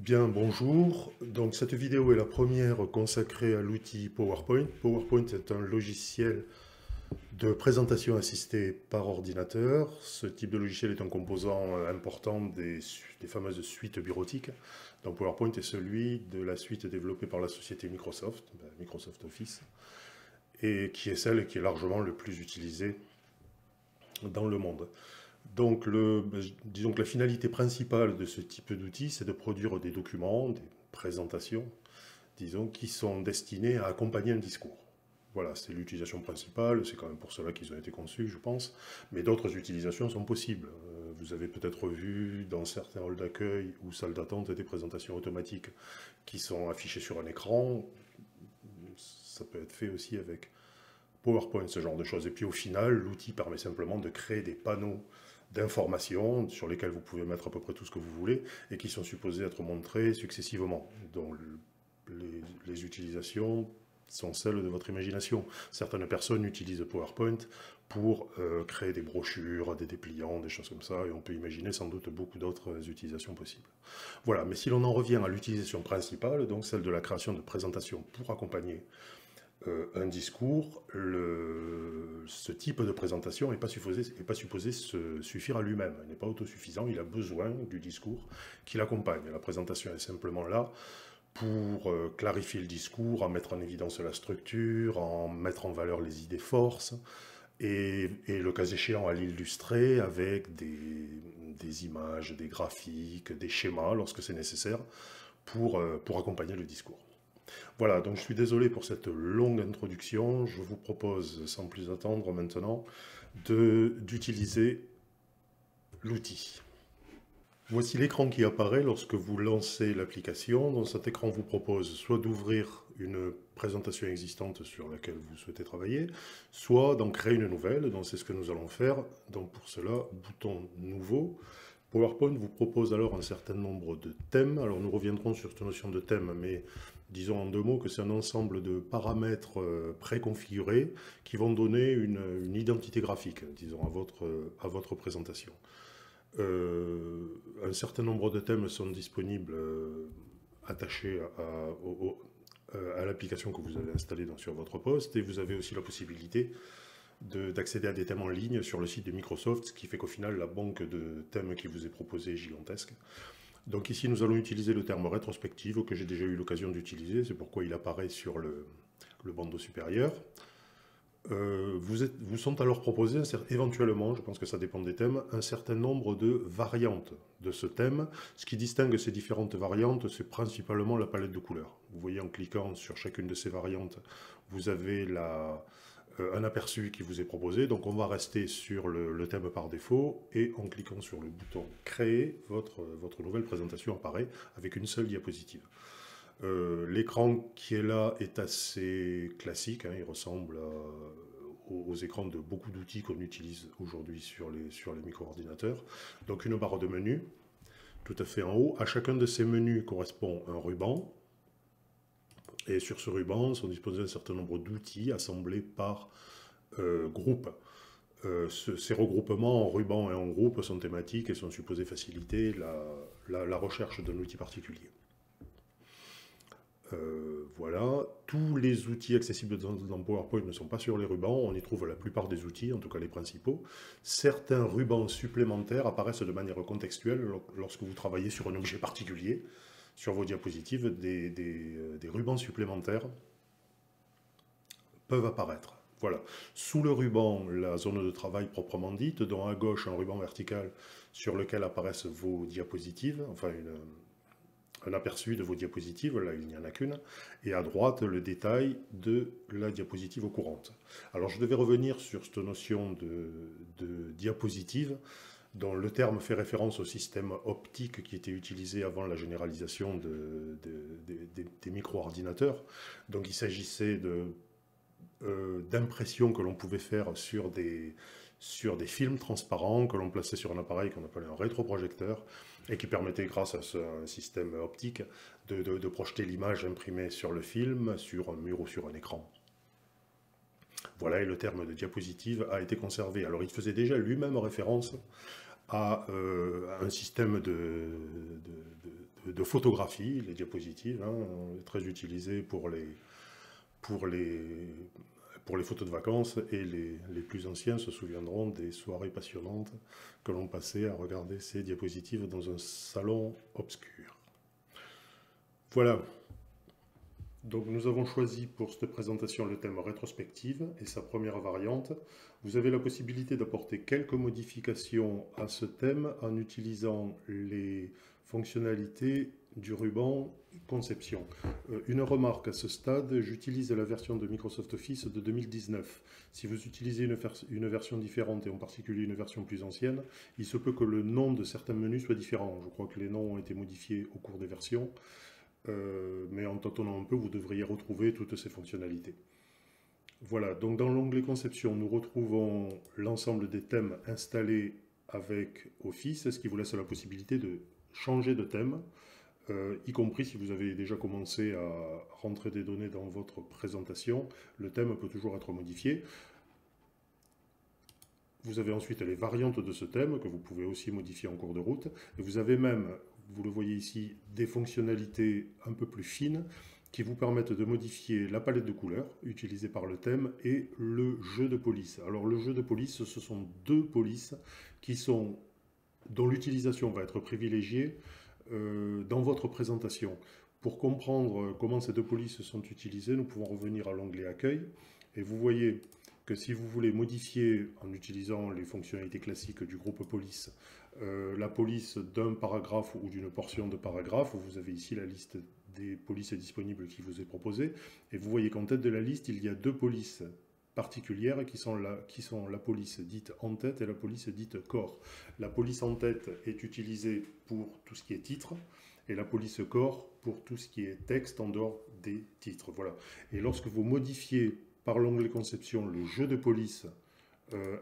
Bien, bonjour. Donc cette vidéo est la première consacrée à l'outil PowerPoint. PowerPoint est un logiciel de présentation assistée par ordinateur. Ce type de logiciel est un composant important des fameuses suites bureautiques. Donc PowerPoint est celui de la suite développée par la société Microsoft, Microsoft Office, et qui est celle qui est largement le plus utilisée dans le monde. Donc, disons que la finalité principale de ce type d'outil, c'est de produire des documents, des présentations, disons, qui sont destinés à accompagner un discours. Voilà, c'est l'utilisation principale, c'est quand même pour cela qu'ils ont été conçus, je pense, mais d'autres utilisations sont possibles. Vous avez peut-être vu dans certains halls d'accueil ou salles d'attente des présentations automatiques qui sont affichées sur un écran. Ça peut être fait aussi avec PowerPoint, ce genre de choses. Et puis au final, l'outil permet simplement de créer des panneaux d'informations sur lesquels vous pouvez mettre à peu près tout ce que vous voulez et qui sont supposés être montrés successivement. Donc les utilisations sont celles de votre imagination. Certaines personnes utilisent PowerPoint pour créer des brochures, des dépliants, des choses comme ça, et on peut imaginer sans doute beaucoup d'autres utilisations possibles. Voilà, mais si l'on en revient à l'utilisation principale, donc celle de la création de présentations pour accompagner un discours, ce type de présentation n'est pas supposé se suffire à lui-même, il n'est pas autosuffisant, il a besoin du discours qui l'accompagne. La présentation est simplement là pour clarifier le discours, en mettre en évidence la structure, en mettre en valeur les idées forces, et le cas échéant à l'illustrer avec des images, des graphiques, des schémas lorsque c'est nécessaire pour accompagner le discours. Voilà, donc je suis désolé pour cette longue introduction. Je vous propose, sans plus attendre maintenant, d'utiliser l'outil. Voici l'écran qui apparaît lorsque vous lancez l'application. Dans cet écran vous propose soit d'ouvrir une présentation existante sur laquelle vous souhaitez travailler, soit d'en créer une nouvelle. Donc c'est ce que nous allons faire. Donc pour cela, bouton nouveau. PowerPoint vous propose alors un certain nombre de thèmes. Alors nous reviendrons sur cette notion de thème, mais disons en deux mots que c'est un ensemble de paramètres préconfigurés qui vont donner une identité graphique, disons, à votre présentation. Un certain nombre de thèmes sont disponibles attachés à l'application que vous avez installée sur votre poste, et vous avez aussi la possibilité d'accéder à des thèmes en ligne sur le site de Microsoft, ce qui fait qu'au final, la banque de thèmes qui vous est proposée est gigantesque. Donc ici, nous allons utiliser le terme rétrospective que j'ai déjà eu l'occasion d'utiliser, c'est pourquoi il apparaît sur le bandeau supérieur. Vous sont alors proposés, éventuellement, je pense que ça dépend des thèmes, un certain nombre de variantes de ce thème. Ce qui distingue ces différentes variantes, c'est principalement la palette de couleurs. Vous voyez, en cliquant sur chacune de ces variantes, vous avez un aperçu qui vous est proposé. Donc on va rester sur le thème par défaut, et en cliquant sur le bouton créer, votre nouvelle présentation apparaît avec une seule diapositive. L'écran qui est là est assez classique, hein, il ressemble aux écrans de beaucoup d'outils qu'on utilise aujourd'hui sur les micro-ordinateurs. Donc une barre de menu, tout à fait en haut. À chacun de ces menus correspond un ruban. Et sur ce ruban sont disposés un certain nombre d'outils assemblés par groupe. Ces regroupements en rubans et en groupes sont thématiques et sont supposés faciliter la recherche d'un outil particulier. Voilà, tous les outils accessibles dans PowerPoint ne sont pas sur les rubans, on y trouve la plupart des outils, en tout cas les principaux. Certains rubans supplémentaires apparaissent de manière contextuelle lorsque vous travaillez sur un objet particulier. Sur vos diapositives, des rubans supplémentaires peuvent apparaître. Voilà. Sous le ruban, la zone de travail proprement dite, dont à gauche un ruban vertical sur lequel apparaissent vos diapositives, enfin un aperçu de vos diapositives, là il n'y en a qu'une, et à droite le détail de la diapositive courante. Alors je devais revenir sur cette notion de diapositive, dont le terme fait référence au système optique qui était utilisé avant la généralisation des micro-ordinateurs. Donc il s'agissait d'impressions que l'on pouvait faire sur des films transparents que l'on plaçait sur un appareil qu'on appelait un rétroprojecteur et qui permettait, grâce à un système optique, de projeter l'image imprimée sur le film, sur un mur ou sur un écran. Voilà, et le terme de diapositive a été conservé. Alors il faisait déjà lui-même référence à un système de de photographie, les diapositives, hein, très utilisées pour les photos de vacances, et les plus anciens se souviendront des soirées passionnantes que l'on passait à regarder ces diapositives dans un salon obscur. Voilà. Donc nous avons choisi pour cette présentation le thème rétrospective et sa première variante. Vous avez la possibilité d'apporter quelques modifications à ce thème en utilisant les fonctionnalités du ruban conception. Une remarque à ce stade, j'utilise la version de Microsoft Office de 2019. Si vous utilisez une version différente, et en particulier une version plus ancienne, il se peut que le nom de certains menus soit différent. Je crois que les noms ont été modifiés au cours des versions. Mais en tâtonnant un peu, vous devriez retrouver toutes ces fonctionnalités. Voilà, donc dans l'onglet conception, nous retrouvons l'ensemble des thèmes installés avec Office, ce qui vous laisse la possibilité de changer de thème, y compris si vous avez déjà commencé à rentrer des données dans votre présentation, le thème peut toujours être modifié. Vous avez ensuite les variantes de ce thème que vous pouvez aussi modifier en cours de route. Et vous avez même, vous le voyez ici, des fonctionnalités un peu plus fines qui vous permettent de modifier la palette de couleurs utilisée par le thème et le jeu de police. Alors le jeu de police, ce sont deux polices dont l'utilisation va être privilégiée dans votre présentation. Pour comprendre comment ces deux polices sont utilisées, nous pouvons revenir à l'onglet Accueil. Et vous voyez que si vous voulez modifier, en utilisant les fonctionnalités classiques du groupe police, la police d'un paragraphe ou d'une portion de paragraphe, vous avez ici la liste des polices disponibles qui vous est proposée, et vous voyez qu'en tête de la liste, il y a deux polices particulières qui sont la police dite en tête et la police dite corps. La police en tête est utilisée pour tout ce qui est titre, et la police corps pour tout ce qui est texte en dehors des titres. Voilà. Et lorsque vous modifiez par l'onglet conception le jeu de police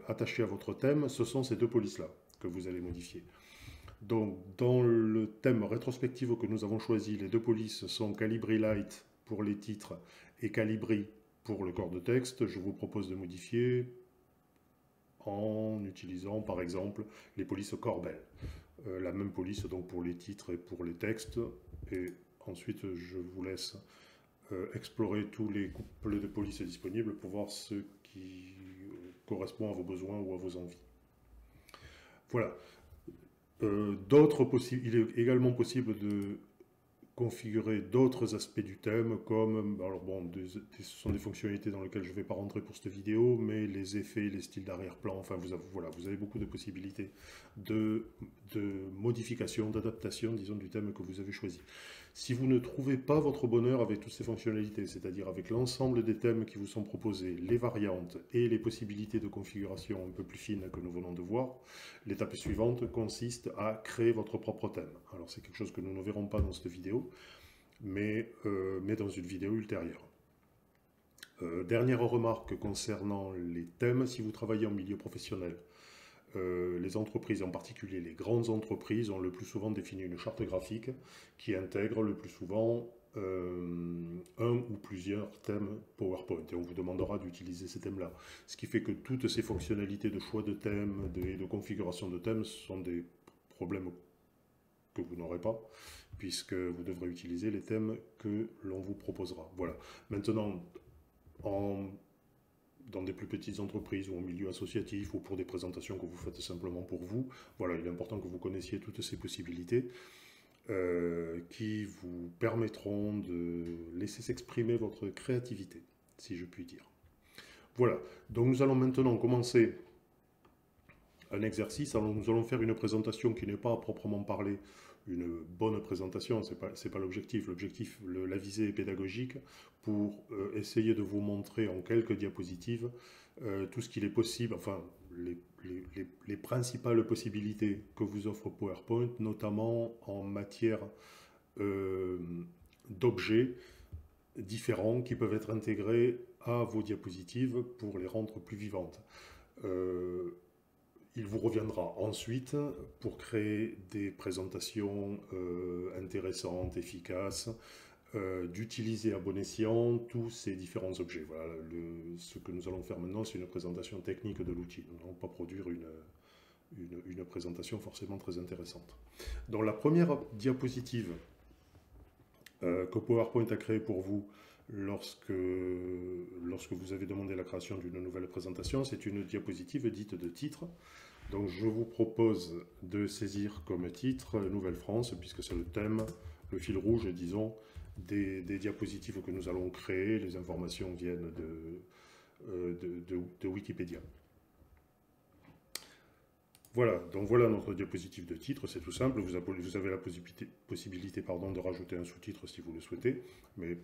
attaché à votre thème, ce sont ces deux polices-là que vous allez modifier. Donc, dans le thème rétrospective que nous avons choisi, les deux polices sont Calibri Light pour les titres et Calibri pour le corps de texte. Je vous propose de modifier en utilisant, par exemple, les polices Corbel. La même police donc pour les titres et pour les textes. Et ensuite, je vous laisse explorer tous les couples de police disponibles pour voir ce qui correspond à vos besoins ou à vos envies. Voilà. Il est également possible de configurer d'autres aspects du thème, comme, alors bon, ce sont des fonctionnalités dans lesquelles je ne vais pas rentrer pour cette vidéo, mais les effets, les styles d'arrière-plan, enfin voilà, vous avez beaucoup de possibilités de modification, d'adaptation, disons, du thème que vous avez choisi. Si vous ne trouvez pas votre bonheur avec toutes ces fonctionnalités, c'est-à-dire avec l'ensemble des thèmes qui vous sont proposés, les variantes et les possibilités de configuration un peu plus fines que nous venons de voir, l'étape suivante consiste à créer votre propre thème. Alors c'est quelque chose que nous ne verrons pas dans cette vidéo, mais dans une vidéo ultérieure. Dernière remarque concernant les thèmes, si vous travaillez en milieu professionnel, les entreprises, en particulier les grandes entreprises, ont le plus souvent défini une charte graphique qui intègre le plus souvent un ou plusieurs thèmes PowerPoint. Et on vous demandera d'utiliser ces thèmes-là. Ce qui fait que toutes ces fonctionnalités de choix de thèmes et de configuration de thèmes sont des problèmes que vous n'aurez pas, puisque vous devrez utiliser les thèmes que l'on vous proposera. Voilà. Maintenant, dans des plus petites entreprises ou en milieu associatif ou pour des présentations que vous faites simplement pour vous, voilà, il est important que vous connaissiez toutes ces possibilités qui vous permettront de laisser s'exprimer votre créativité, si je puis dire. Voilà, donc nous allons maintenant commencer un exercice. Alors, nous allons faire une présentation qui n'est pas à proprement parler une bonne présentation, c'est pas l'objectif. L'objectif, la visée est pédagogique pour essayer de vous montrer en quelques diapositives tout ce qu'il est possible, enfin les principales possibilités que vous offre PowerPoint, notamment en matière d'objets différents qui peuvent être intégrés à vos diapositives pour les rendre plus vivantes. Il vous reviendra ensuite, pour créer des présentations intéressantes, efficaces, d'utiliser à bon escient tous ces différents objets. Voilà, ce que nous allons faire maintenant, c'est une présentation technique de l'outil. Nous n'allons pas produire une présentation forcément très intéressante. Donc la première diapositive que PowerPoint a créée pour vous lorsque vous avez demandé la création d'une nouvelle présentation, c'est une diapositive dite de titre. Donc je vous propose de saisir comme titre Nouvelle-France, puisque c'est le thème, le fil rouge, disons, des diapositives que nous allons créer. Les informations viennent de Wikipédia. Voilà, donc voilà notre diapositive de titre, c'est tout simple. Vous avez la possibilité de rajouter un sous-titre si vous le souhaitez, mais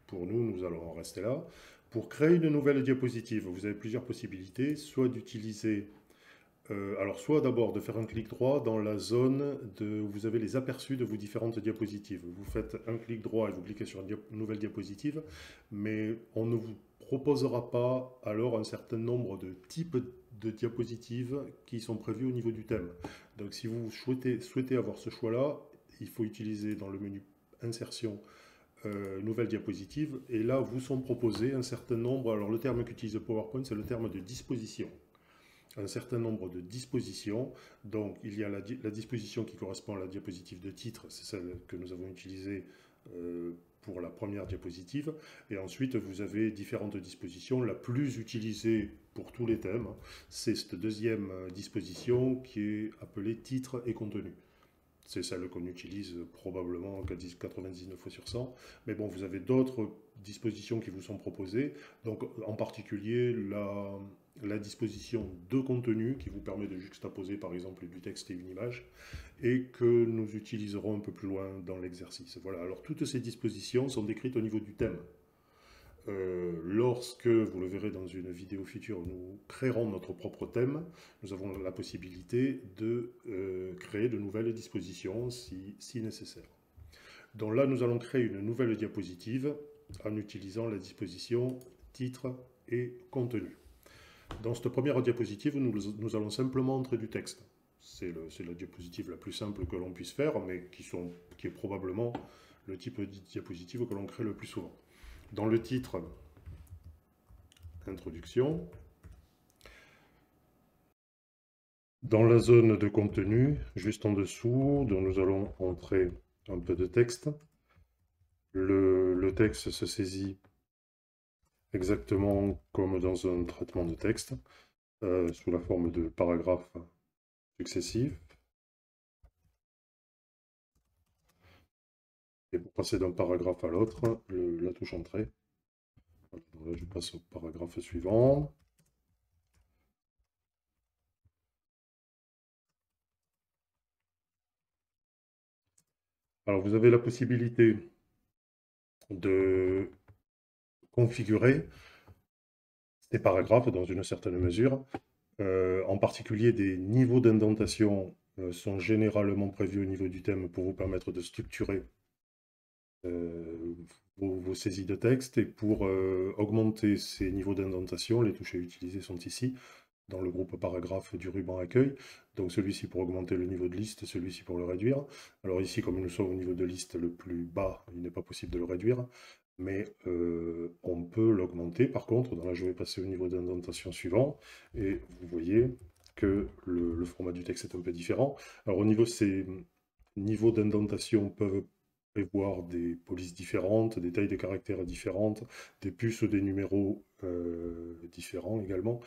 pour nous, nous allons en rester là. Pour créer une nouvelle diapositive, vous avez plusieurs possibilités, soit d'utiliser... alors, soit d'abord de faire un clic droit dans la zone où vous avez les aperçus de vos différentes diapositives. Vous faites un clic droit et vous cliquez sur une nouvelle diapositive, mais on ne vous proposera pas alors un certain nombre de types de diapositives qui sont prévus au niveau du thème. Donc si vous souhaitez avoir ce choix-là, il faut utiliser dans le menu Insertion, Nouvelle diapositive, et là vous sont proposés un certain nombre, alors le terme qu'utilise PowerPoint c'est le terme de disposition. Un certain nombre de dispositions. Donc, il y a la disposition qui correspond à la diapositive de titre, c'est celle que nous avons utilisée pour la première diapositive. Et ensuite, vous avez différentes dispositions. La plus utilisée pour tous les thèmes, c'est cette deuxième disposition qui est appelée titre et contenu. C'est celle qu'on utilise probablement 99 fois sur 100. Mais bon, vous avez d'autres dispositions qui vous sont proposées. Donc, en particulier, la disposition de contenu qui vous permet de juxtaposer, par exemple, du texte et une image, et que nous utiliserons un peu plus loin dans l'exercice. Voilà, alors toutes ces dispositions sont décrites au niveau du thème. Lorsque, vous le verrez dans une vidéo future, nous créerons notre propre thème, nous avons la possibilité de créer de nouvelles dispositions si nécessaire. Donc là, nous allons créer une nouvelle diapositive en utilisant la disposition titre et contenu. Dans cette première diapositive, nous allons simplement entrer du texte. C'est la diapositive la plus simple que l'on puisse faire, mais qui est probablement le type de diapositive que l'on crée le plus souvent. Dans le titre, introduction. Dans la zone de contenu, juste en dessous, nous allons entrer un peu de texte. Le texte se saisit exactement comme dans un traitement de texte, sous la forme de paragraphes successifs. Et pour passer d'un paragraphe à l'autre, la touche Entrée. Là, je passe au paragraphe suivant. Alors, vous avez la possibilité de configurer ces paragraphes dans une certaine mesure. En particulier, des niveaux d'indentation sont généralement prévus au niveau du thème pour vous permettre de structurer vos saisies de texte. Et pour augmenter ces niveaux d'indentation, les touches à utiliser sont ici, dans le groupe paragraphe du ruban accueil. Donc celui-ci pour augmenter le niveau de liste, celui-ci pour le réduire. Alors ici, comme nous sommes au niveau de liste le plus bas, il n'est pas possible de le réduire, mais on peut l'augmenter. Par contre, là je vais passer au niveau d'indentation suivant, et vous voyez que le format du texte est un peu différent. Alors au niveau de ces niveaux d'indentation peuvent prévoir des polices différentes, des tailles de caractères différentes, des puces ou des numéros différents également.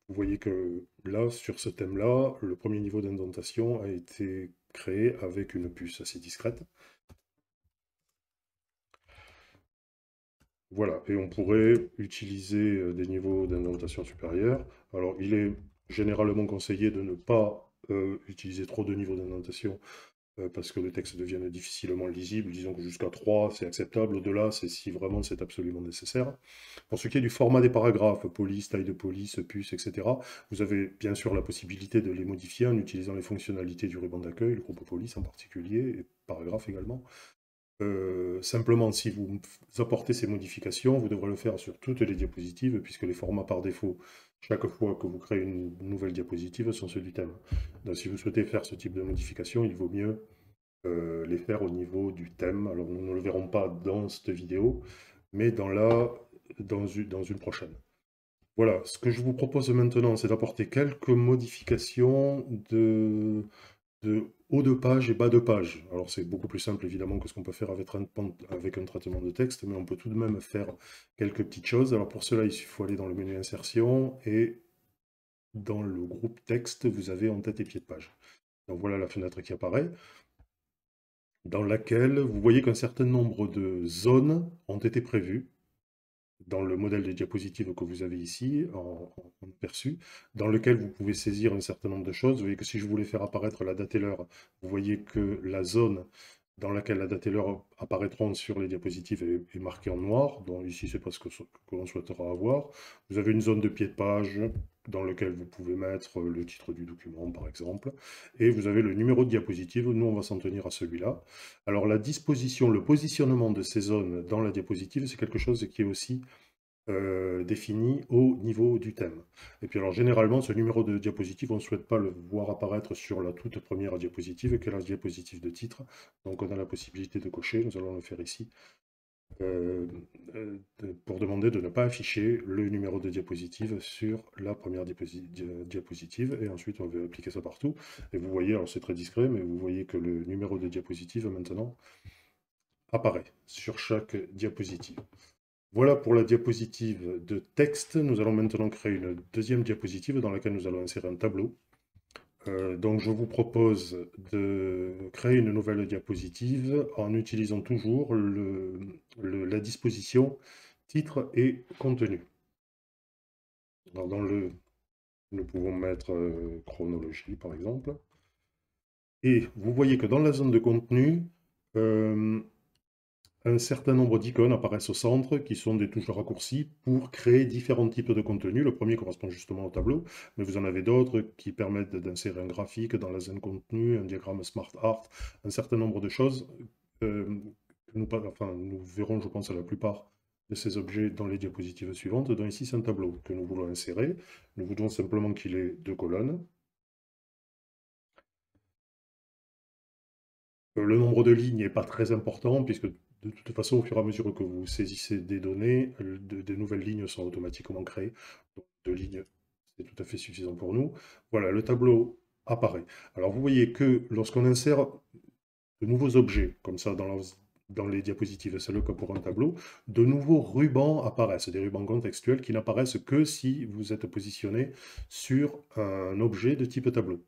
Vous voyez que là, sur ce thème-là, le premier niveau d'indentation a été créé avec une puce assez discrète. Voilà, et on pourrait utiliser des niveaux d'indentation supérieurs. Alors, il est généralement conseillé de ne pas utiliser trop de niveaux d'indentation parce que le texte devienne difficilement lisible. Disons que jusqu'à 3, c'est acceptable. Au-delà, c'est si vraiment c'est absolument nécessaire. Pour ce qui est du format des paragraphes, police, taille de police, puce, etc., vous avez bien sûr la possibilité de les modifier en utilisant les fonctionnalités du ruban d'accueil, le groupe police en particulier, et paragraphes également. Simplement, si vous apportez ces modifications, vous devrez le faire sur toutes les diapositives, puisque les formats par défaut, chaque fois que vous créez une nouvelle diapositive, sont ceux du thème. Donc si vous souhaitez faire ce type de modification, il vaut mieux les faire au niveau du thème. Alors nous ne le verrons pas dans cette vidéo, mais dans une prochaine. Voilà, ce que je vous propose maintenant, c'est d'apporter quelques modifications de haut de page et bas de page. Alors c'est beaucoup plus simple évidemment que ce qu'on peut faire avec un traitement de texte, mais on peut tout de même faire quelques petites choses. Alors pour cela, il faut aller dans le menu insertion et dans le groupe texte, vous avez en tête et pied de page. Donc voilà la fenêtre qui apparaît, dans laquelle vous voyez qu'un certain nombre de zones ont été prévues dans le modèle de diapositive que vous avez ici, en aperçu, dans lequel vous pouvez saisir un certain nombre de choses. Vous voyez que si je voulais faire apparaître la date et l'heure, vous voyez que la zone dans laquelle la date et l'heure apparaîtront sur les diapositives est marquée en noir. Donc ici, c'est pas ce que l'on souhaitera avoir. Vous avez une zone de pied de page dans lequel vous pouvez mettre le titre du document, par exemple. Et vous avez le numéro de diapositive. Nous, on va s'en tenir à celui-là. Alors, la disposition, le positionnement de ces zones dans la diapositive, c'est quelque chose qui est aussi défini au niveau du thème. Et puis alors généralement, ce numéro de diapositive, on ne souhaite pas le voir apparaître sur la toute première diapositive, qui est la diapositive de titre. Donc on a la possibilité de cocher, nous allons le faire ici, pour demander de ne pas afficher le numéro de diapositive sur la première diapositive. Et ensuite, on va appliquer ça partout. Et vous voyez, alors c'est très discret, mais vous voyez que le numéro de diapositive maintenant apparaît sur chaque diapositive. Voilà pour la diapositive de texte. Nous allons maintenant créer une deuxième diapositive dans laquelle nous allons insérer un tableau. Donc je vous propose de créer une nouvelle diapositive en utilisant toujours la disposition titre et contenu. Alors nous pouvons mettre chronologie par exemple. Et vous voyez que dans la zone de contenu, un certain nombre d'icônes apparaissent au centre, qui sont des touches raccourcis pour créer différents types de contenus. Le premier correspond justement au tableau, mais vous en avez d'autres qui permettent d'insérer un graphique dans la zone contenu, un diagramme Smart Art, un certain nombre de choses que nous verrons, je pense, à la plupart de ces objets dans les diapositives suivantes. Donc ici, c'est un tableau que nous voulons insérer. Nous voulons simplement qu'il ait 2 colonnes. Le nombre de lignes n'est pas très important, puisque de toute façon, au fur et à mesure que vous saisissez des données, des nouvelles lignes sont automatiquement créées. Donc 2 lignes, c'est tout à fait suffisant pour nous. Voilà, le tableau apparaît. Alors vous voyez que lorsqu'on insère de nouveaux objets, comme ça dans les diapositives, c'est le cas pour un tableau, de nouveaux rubans apparaissent, des rubans contextuels qui n'apparaissent que si vous êtes positionné sur un objet de type tableau,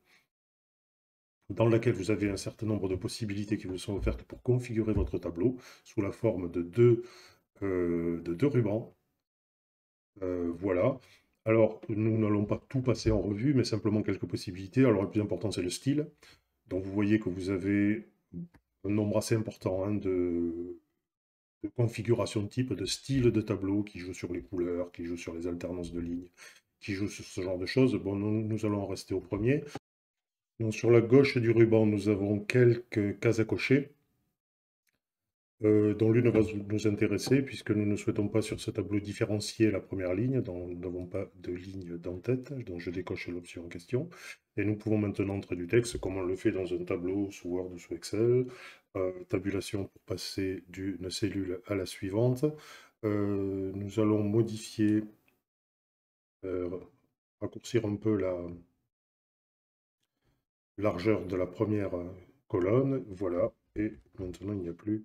dans laquelle vous avez un certain nombre de possibilités qui vous sont offertes pour configurer votre tableau sous la forme de deux rubans. Voilà. Alors, nous n'allons pas tout passer en revue, mais simplement quelques possibilités. Alors, le plus important, c'est le style. Donc, vous voyez que vous avez un nombre assez important de configurations de type, de style de tableau qui joue sur les couleurs, qui joue sur les alternances de lignes, qui joue sur ce genre de choses. Bon, nous allons en rester au premier. Donc, sur la gauche du ruban, nous avons quelques cases à cocher, dont l'une va nous intéresser, puisque nous ne souhaitons pas sur ce tableau différencier la première ligne, dont nous n'avons pas de ligne d'en-tête, donc je décoche l'option en question. Et nous pouvons maintenant entrer du texte, comme on le fait dans un tableau sous Word ou sous Excel, tabulation pour passer d'une cellule à la suivante. Nous allons modifier, raccourcir un peu la largeur de la première colonne, voilà, et maintenant il n'y a plus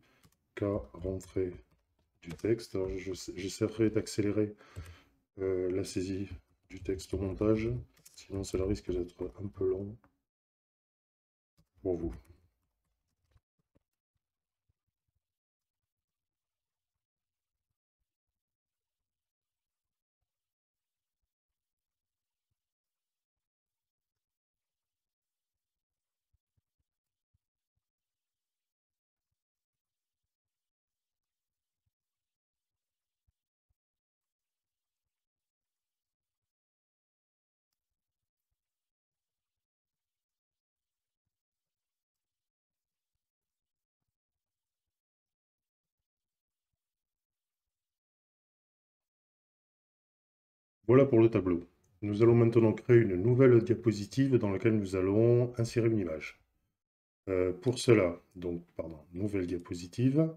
qu'à rentrer du texte. Alors, j'essaierai d'accélérer la saisie du texte au montage, sinon cela risque d'être un peu long pour vous. Voilà pour le tableau. Nous allons maintenant créer une nouvelle diapositive dans laquelle nous allons insérer une image. Pour cela, donc, pardon, nouvelle diapositive.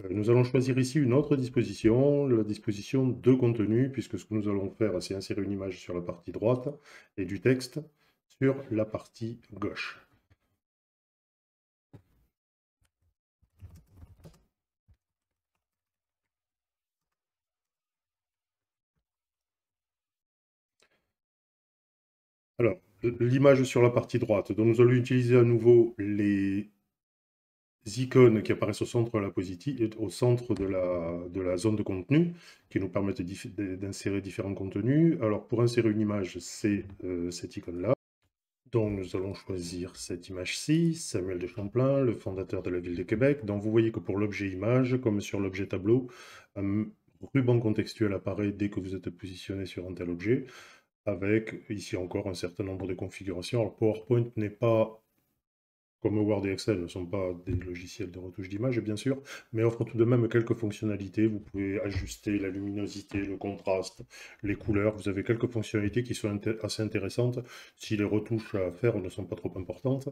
Nous allons choisir ici une autre disposition, la disposition de contenu, puisque ce que nous allons faire, c'est insérer une image sur la partie droite et du texte sur la partie gauche. Alors, l'image sur la partie droite, donc nous allons utiliser à nouveau les icônes qui apparaissent au centre, au centre de la zone de contenu, qui nous permettent d'insérer différents contenus. Alors, pour insérer une image, c'est cette icône-là. Donc, nous allons choisir cette image-ci, Samuel de Champlain, le fondateur de la ville de Québec. Donc, vous voyez que pour l'objet image, comme sur l'objet tableau, un ruban contextuel apparaît dès que vous êtes positionné sur un tel objet, avec ici encore un certain nombre de configurations. Alors, PowerPoint n'est pas, comme Word et Excel, ne sont pas des logiciels de retouche d'image, bien sûr, mais offre tout de même quelques fonctionnalités. Vous pouvez ajuster la luminosité, le contraste, les couleurs. Vous avez quelques fonctionnalités qui sont assez intéressantes si les retouches à faire ne sont pas trop importantes.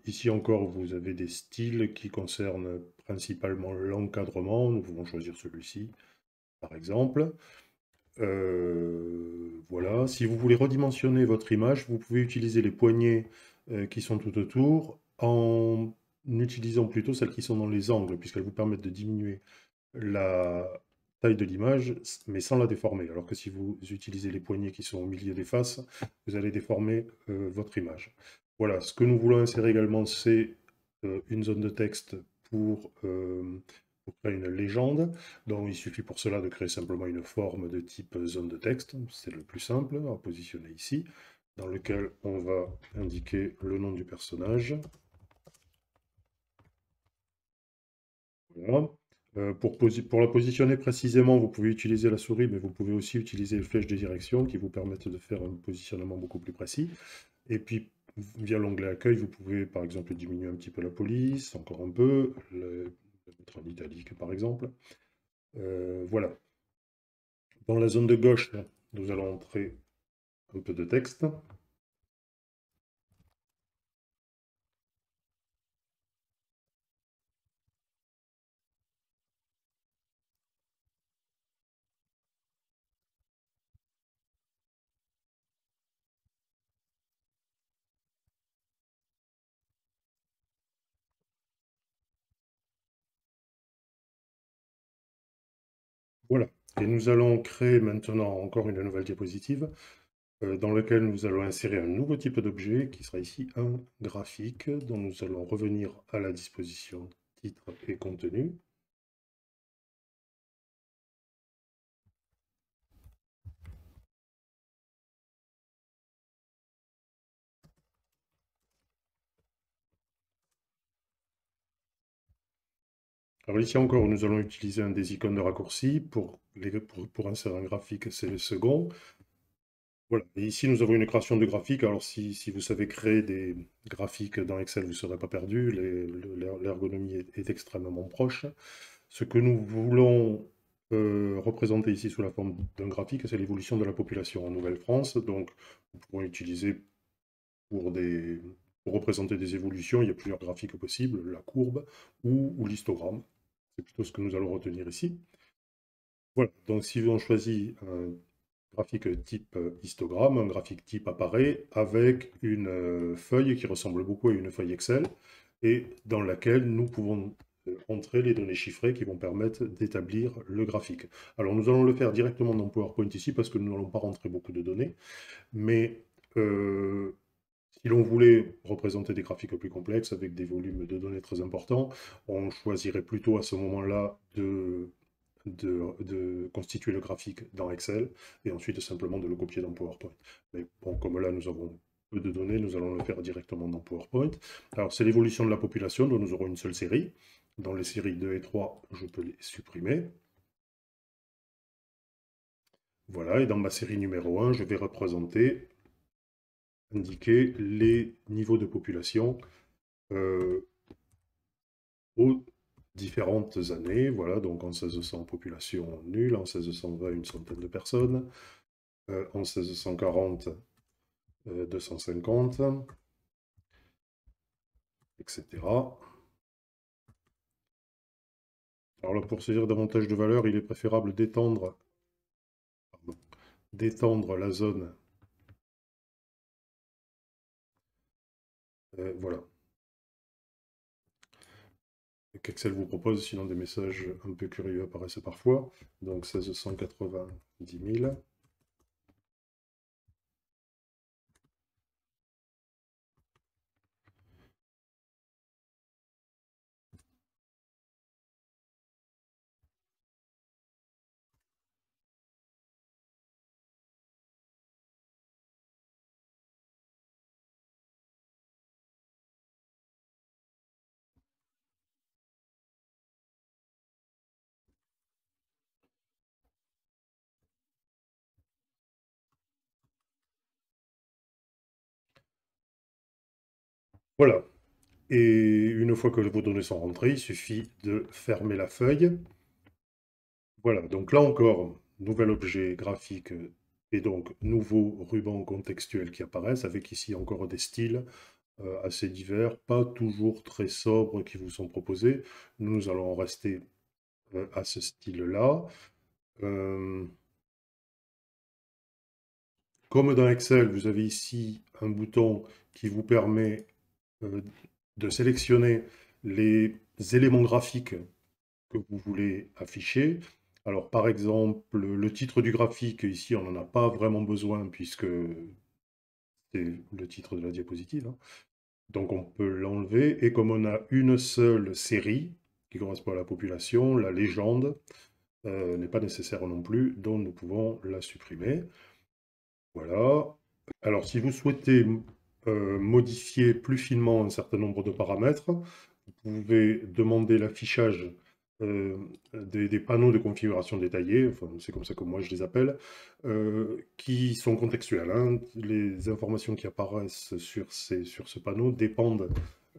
Ici encore, vous avez des styles qui concernent principalement l'encadrement. Nous pouvons choisir celui-ci, par exemple. Voilà. Si vous voulez redimensionner votre image, vous pouvez utiliser les poignées qui sont tout autour en utilisant plutôt celles qui sont dans les angles, puisqu'elles vous permettent de diminuer la taille de l'image, mais sans la déformer. Alors que si vous utilisez les poignées qui sont au milieu des faces, vous allez déformer votre image. Voilà, ce que nous voulons insérer également, c'est une zone de texte pour créer une légende. Donc il suffit pour cela de créer simplement une forme de type zone de texte. C'est le plus simple à positionner ici, dans lequel on va indiquer le nom du personnage. Voilà. Pour la positionner précisément, vous pouvez utiliser la souris, mais vous pouvez aussi utiliser les flèches de direction qui vous permettent de faire un positionnement beaucoup plus précis. Et puis, via l'onglet Accueil, vous pouvez par exemple diminuer un petit peu la police, encore un peu, le mettre en italique par exemple. Voilà. Dans la zone de gauche, nous allons entrer un peu de texte. Voilà. Et nous allons créer maintenant encore une nouvelle diapositive dans laquelle nous allons insérer un nouveau type d'objet qui sera ici un graphique dont nous allons revenir à la disposition titre et contenu. Alors ici encore, nous allons utiliser un des icônes de raccourci pour insérer un graphique, c'est le second. Voilà. Et ici, nous avons une création de graphique. Alors, si vous savez créer des graphiques dans Excel, vous ne serez pas perdu. L'ergonomie est extrêmement proche. Ce que nous voulons représenter ici sous la forme d'un graphique, c'est l'évolution de la population en Nouvelle-France. Donc, nous pourrons utiliser pour, pour représenter des évolutions, il y a plusieurs graphiques possibles, la courbe ou l'histogramme. C'est plutôt ce que nous allons retenir ici. Voilà, donc si on choisit un graphique type histogramme, un graphique type apparaît avec une feuille qui ressemble beaucoup à une feuille Excel et dans laquelle nous pouvons entrer les données chiffrées qui vont permettre d'établir le graphique. Alors nous allons le faire directement dans PowerPoint ici parce que nous n'allons pas rentrer beaucoup de données, mais si l'on voulait représenter des graphiques plus complexes avec des volumes de données très importants, on choisirait plutôt à ce moment-là de constituer le graphique dans Excel et ensuite simplement de le copier dans PowerPoint. Mais bon, comme là nous avons peu de données, nous allons le faire directement dans PowerPoint. Alors c'est l'évolution de la population dont nous aurons une seule série. Dans les séries 2 et 3, je peux les supprimer. Voilà, et dans ma série numéro 1, je vais représenter, indiquer les niveaux de population aux différentes années. Voilà, donc en 1600, population nulle, en 1620, une centaine de personnes, en 1640, 250, etc. Alors là, pour saisir davantage de valeur, il est préférable d'étendre la zone. Voilà. Qu'Excel vous propose, sinon des messages un peu curieux apparaissent parfois. Donc 1690 000. Voilà. Et une fois que vos données sont rentrées, il suffit de fermer la feuille. Voilà, donc là encore, nouvel objet graphique et donc nouveau ruban contextuel qui apparaissent, avec ici encore des styles assez divers, pas toujours très sobres qui vous sont proposés. Nous allons rester à ce style-là. Comme dans Excel, vous avez ici un bouton qui vous permet de sélectionner les éléments graphiques que vous voulez afficher. Alors, par exemple, le titre du graphique, ici, on n'en a pas vraiment besoin puisque c'est le titre de la diapositive, hein. Donc, on peut l'enlever. Et comme on a une seule série qui correspond à la population, la légende n'est pas nécessaire non plus, donc nous pouvons la supprimer. Voilà. Alors, si vous souhaitez modifier plus finement un certain nombre de paramètres, vous pouvez demander l'affichage des panneaux de configuration détaillés, enfin, c'est comme ça que moi je les appelle, qui sont contextuels, hein. Les informations qui apparaissent sur ce panneau dépendent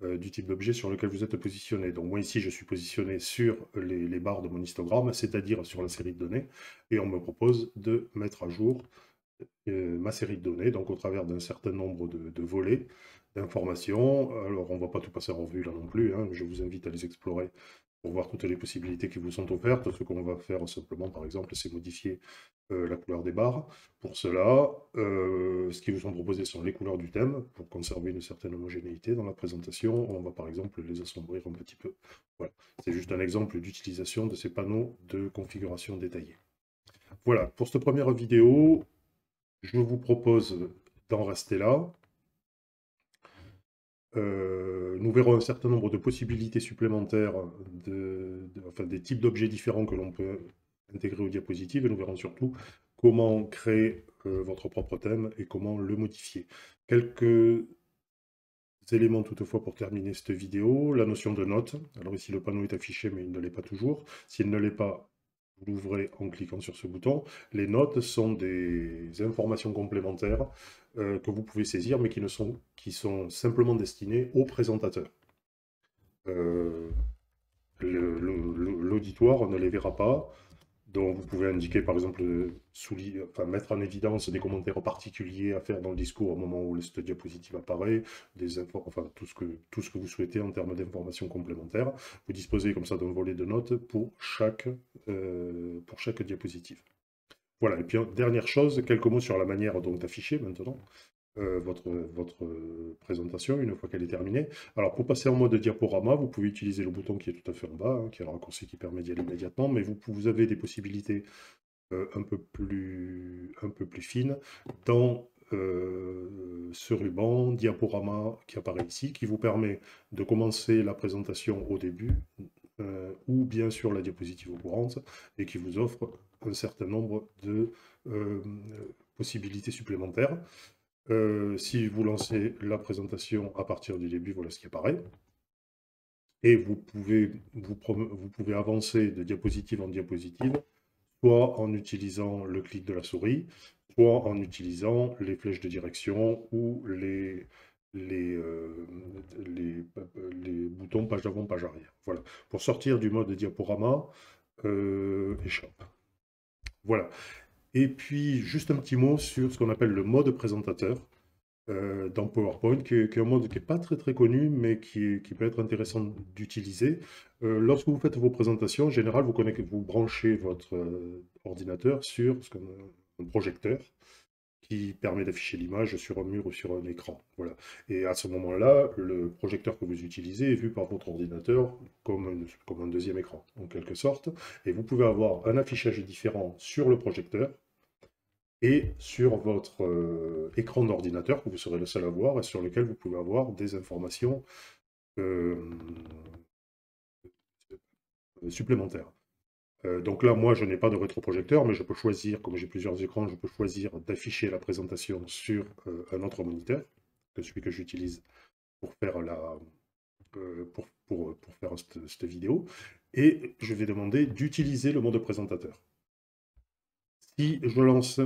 du type d'objet sur lequel vous êtes positionné. Donc moi ici je suis positionné sur les barres de mon histogramme, c'est-à-dire sur la série de données, et on me propose de mettre à jour ma série de données, donc au travers d'un certain nombre de volets d'informations. Alors, on ne va pas tout passer en revue là non plus, hein. Je vous invite à les explorer pour voir toutes les possibilités qui vous sont offertes. Ce qu'on va faire simplement, par exemple, c'est modifier la couleur des barres. Pour cela, ce qui vous sont proposés sont les couleurs du thème, pour conserver une certaine homogénéité dans la présentation. On va par exemple les assombrir un petit peu. Voilà, c'est juste un exemple d'utilisation de ces panneaux de configuration détaillée. Voilà, pour cette première vidéo, je vous propose d'en rester là. Nous verrons un certain nombre de possibilités supplémentaires, enfin, des types d'objets différents que l'on peut intégrer aux diapositives, et nous verrons surtout comment créer votre propre thème et comment le modifier. Quelques éléments toutefois pour terminer cette vidéo. La notion de note. Alors ici, le panneau est affiché, mais il ne l'est pas toujours. S'il ne l'est pas, vous l'ouvrez en cliquant sur ce bouton. Les notes sont des informations complémentaires que vous pouvez saisir, mais qui sont simplement destinées au présentateur. L'auditoire ne les verra pas. Donc vous pouvez indiquer, par exemple, mettre en évidence des commentaires particuliers à faire dans le discours au moment où cette diapositive apparaît, enfin tout ce que vous souhaitez en termes d'informations complémentaires. Vous disposez comme ça d'un volet de notes pour chaque diapositive. Voilà, et puis dernière chose, quelques mots sur la manière d'afficher maintenant votre présentation une fois qu'elle est terminée. Alors pour passer en mode diaporama, vous pouvez utiliser le bouton qui est tout à fait en bas, hein, qui est le raccourci qui permet d'y aller immédiatement, mais vous avez des possibilités un peu plus fines dans ce ruban diaporama qui apparaît ici, qui vous permet de commencer la présentation au début, ou bien sur la diapositive courante, et qui vous offre un certain nombre de possibilités supplémentaires. Si vous lancez la présentation à partir du début, voilà ce qui apparaît. Et vous pouvez avancer de diapositive en diapositive, soit en utilisant le clic de la souris, soit en utilisant les flèches de direction ou les boutons page avant, page arrière. Voilà. Pour sortir du mode diaporama, échappe. Voilà. Et puis, juste un petit mot sur ce qu'on appelle le mode présentateur. dans PowerPoint, qui est un mode qui n'est pas très très connu, mais qui peut être intéressant d'utiliser. Lorsque vous faites vos présentations, en général, vous branchez votre ordinateur sur un projecteur qui permet d'afficher l'image sur un mur ou sur un écran. Voilà. Et à ce moment-là, le projecteur que vous utilisez est vu par votre ordinateur comme un deuxième écran, en quelque sorte. Et vous pouvez avoir un affichage différent sur le projecteur et sur votre écran d'ordinateur, que vous serez le seul à voir, et sur lequel vous pouvez avoir des informations euh, supplémentaires. Donc là, moi, je n'ai pas de rétroprojecteur, mais je peux choisir, comme j'ai plusieurs écrans, je peux choisir d'afficher la présentation sur un autre moniteur que celui que j'utilise pour faire pour faire cette vidéo. Et je vais demander d'utiliser le mode présentateur. Si je lance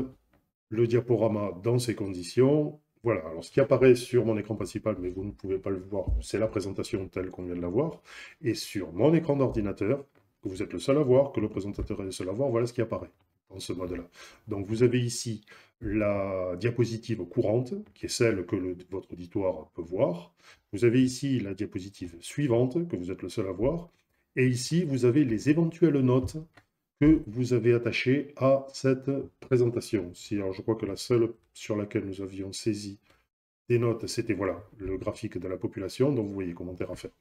le diaporama dans ces conditions, voilà. Alors, ce qui apparaît sur mon écran principal, mais vous ne pouvez pas le voir, c'est la présentation telle qu'on vient de la voir. Et sur mon écran d'ordinateur, que vous êtes le seul à voir, que le présentateur est le seul à voir, voilà ce qui apparaît dans ce mode-là. Donc, vous avez ici la diapositive courante, qui est celle que votre auditoire peut voir. Vous avez ici la diapositive suivante, que vous êtes le seul à voir. Et ici, vous avez les éventuelles notes que vous avez attachées à cette présentation. Alors, je crois que la seule sur laquelle nous avions saisi des notes, c'était voilà, le graphique de la population, donc vous voyez commentaires à faire.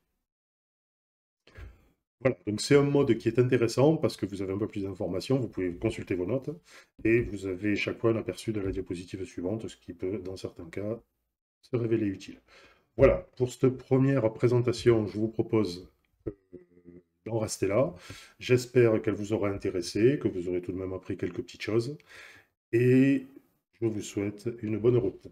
Voilà, donc c'est un mode qui est intéressant parce que vous avez un peu plus d'informations, vous pouvez consulter vos notes et vous avez chaque fois un aperçu de la diapositive suivante, ce qui peut, dans certains cas, se révéler utile. Voilà, pour cette première présentation, je vous propose d'en rester là. J'espère qu'elle vous aura intéressé, que vous aurez tout de même appris quelques petites choses et je vous souhaite une bonne route.